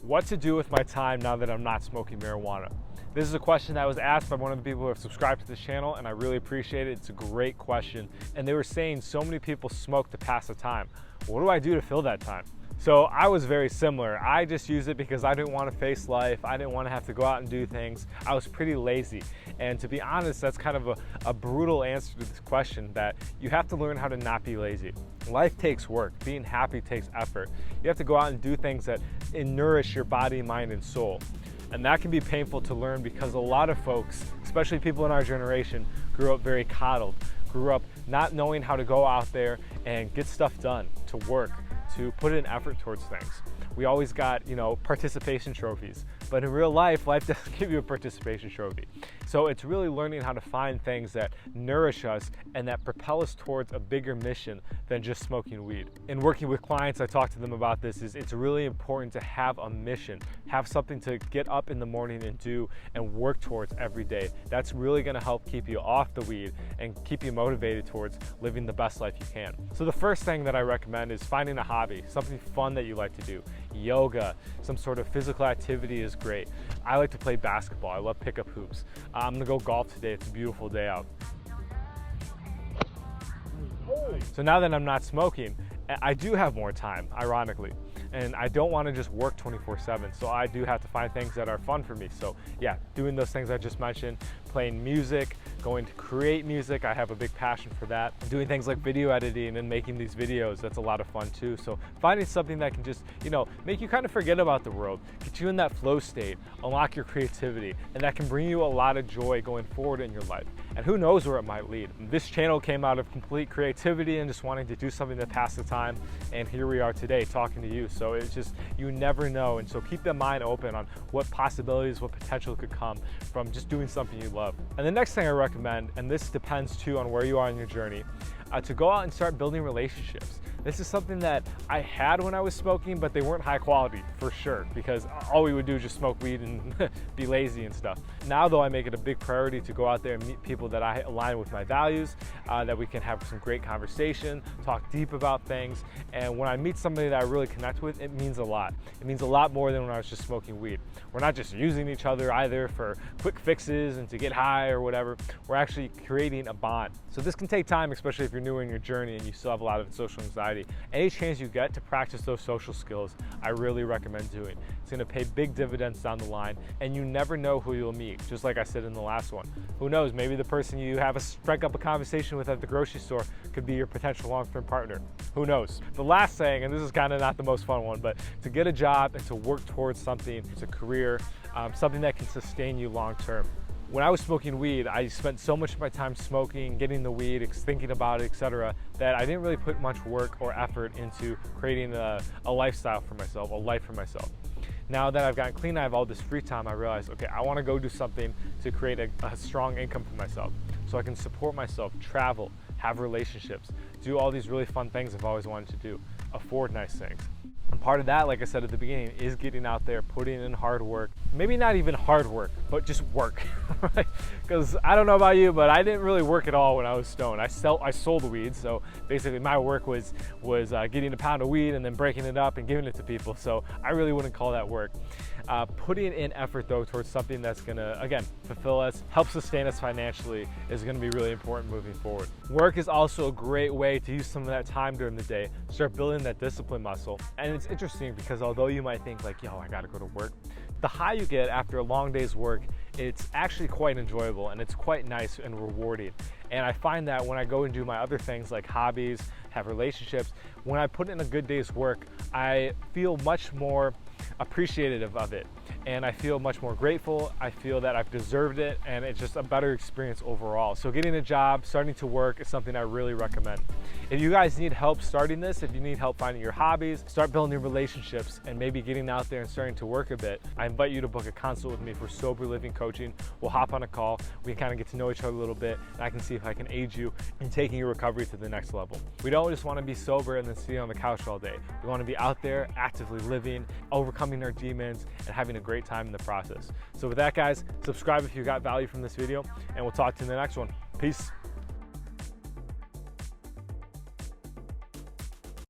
What to do with my time now that I'm not smoking marijuana? This is a question that was asked by one of the people who have subscribed to this channel, and I really appreciate it. It's a great question. And they were saying so many people smoke to pass the time. What do I do to fill that time? So I was very similar. I just used it because I didn't want to face life. I didn't want to have to go out and do things. I was pretty lazy. And to be honest, that's kind of a brutal answer to this question, that you have to learn how to not be lazy. Life takes work. Being happy takes effort. You have to go out and do things that nourish your body, mind, and soul. And that can be painful to learn because a lot of folks, especially people in our generation, grew up very coddled, grew up not knowing how to go out there and get stuff done, to work, to put in effort towards things. We always got, participation trophies, but in real life, life doesn't give you a participation trophy. So it's really learning how to find things that nourish us and that propel us towards a bigger mission than just smoking weed. In working with clients, I talk to them about this, it's really important to have a mission, have something to get up in the morning and do and work towards every day. That's really gonna help keep you off the weed and keep you motivated towards living the best life you can. So the first thing that I recommend is finding a hobby, something fun that you like to do. Yoga, some sort of physical activity is great. I like to play basketball. I love pickup hoops. I'm gonna go golf today. It's a beautiful day out. So now that I'm not smoking, I do have more time, ironically, and I don't want to just work 24/7. So I do have to find things that are fun for me. So yeah, doing those things I just mentioned, playing music, going to create music. I have a big passion for that. Doing things like video editing and making these videos, that's a lot of fun too. So finding something that can just, make you kind of forget about the world, get you in that flow state, unlock your creativity, and that can bring you a lot of joy going forward in your life. And who knows where it might lead. This channel came out of complete creativity and just wanting to do something to pass the time. And here we are today talking to you. So it's just, you never know. And so keep the mind open on what possibilities, what potential could come from just doing something you love. And the next thing I recommend, and this depends too on where you are in your journey, to go out and start building relationships. This is something that I had when I was smoking, but they weren't high quality for sure, because all we would do is just smoke weed and be lazy and stuff. Now though, I make it a big priority to go out there and meet people that I align with my values, that we can have some great conversation, talk deep about things. And when I meet somebody that I really connect with, it means a lot. It means a lot more than when I was just smoking weed. We're not just using each other either for quick fixes and to get high or whatever. We're actually creating a bond. So this can take time, especially if you're new in your journey and you still have a lot of social anxiety. Any chance you get to practice those social skills, I really recommend doing. It's gonna pay big dividends down the line, and you never know who you'll meet, just like I said in the last one. Who knows, maybe the person you strike up a conversation with at the grocery store could be your potential long-term partner. Who knows? The last thing, and this is kind of not the most fun one, but to get a job and to work towards something, it's a career, something that can sustain you long-term. When I was smoking weed, I spent so much of my time smoking, getting the weed, thinking about it, etc., that I didn't really put much work or effort into creating a lifestyle for myself, a life for myself. Now that I've gotten clean, I have all this free time, I realized, okay, I want to go do something to create a strong income for myself so I can support myself, travel, have relationships, do all these really fun things I've always wanted to do, afford nice things. And part of that, like I said at the beginning, is getting out there, putting in hard work. Maybe not even hard work, but just work, right? Because I don't know about you, but I didn't really work at all when I was stoned. I sold weed, so basically my work was getting a pound of weed and then breaking it up and giving it to people. So I really wouldn't call that work. Putting in effort though towards something that's gonna, again, fulfill us, help sustain us financially is gonna be really important moving forward. Work is also a great way to use some of that time during the day, start building that discipline muscle. And it's interesting because although you might think like, yo, I gotta go to work, the high you get after a long day's work, it's actually quite enjoyable and it's quite nice and rewarding. And I find that when I go and do my other things like hobbies, have relationships, when I put in a good day's work, I feel much more appreciative of it. And I feel much more grateful. I feel that I've deserved it, and it's just a better experience overall. So getting a job, starting to work is something I really recommend. If you guys need help starting this, if you need help finding your hobbies, start building relationships, and maybe getting out there and starting to work a bit, I invite you to book a consult with me for sober living coaching. We'll hop on a call. We can kind of get to know each other a little bit, and I can see if I can aid you in taking your recovery to the next level. We don't just want to be sober and then sitting on the couch all day. We want to be out there, actively living, overcoming our demons, and having a great time in the process. So with that, guys, subscribe if you got value from this video, and we'll talk to you in the next one. Peace.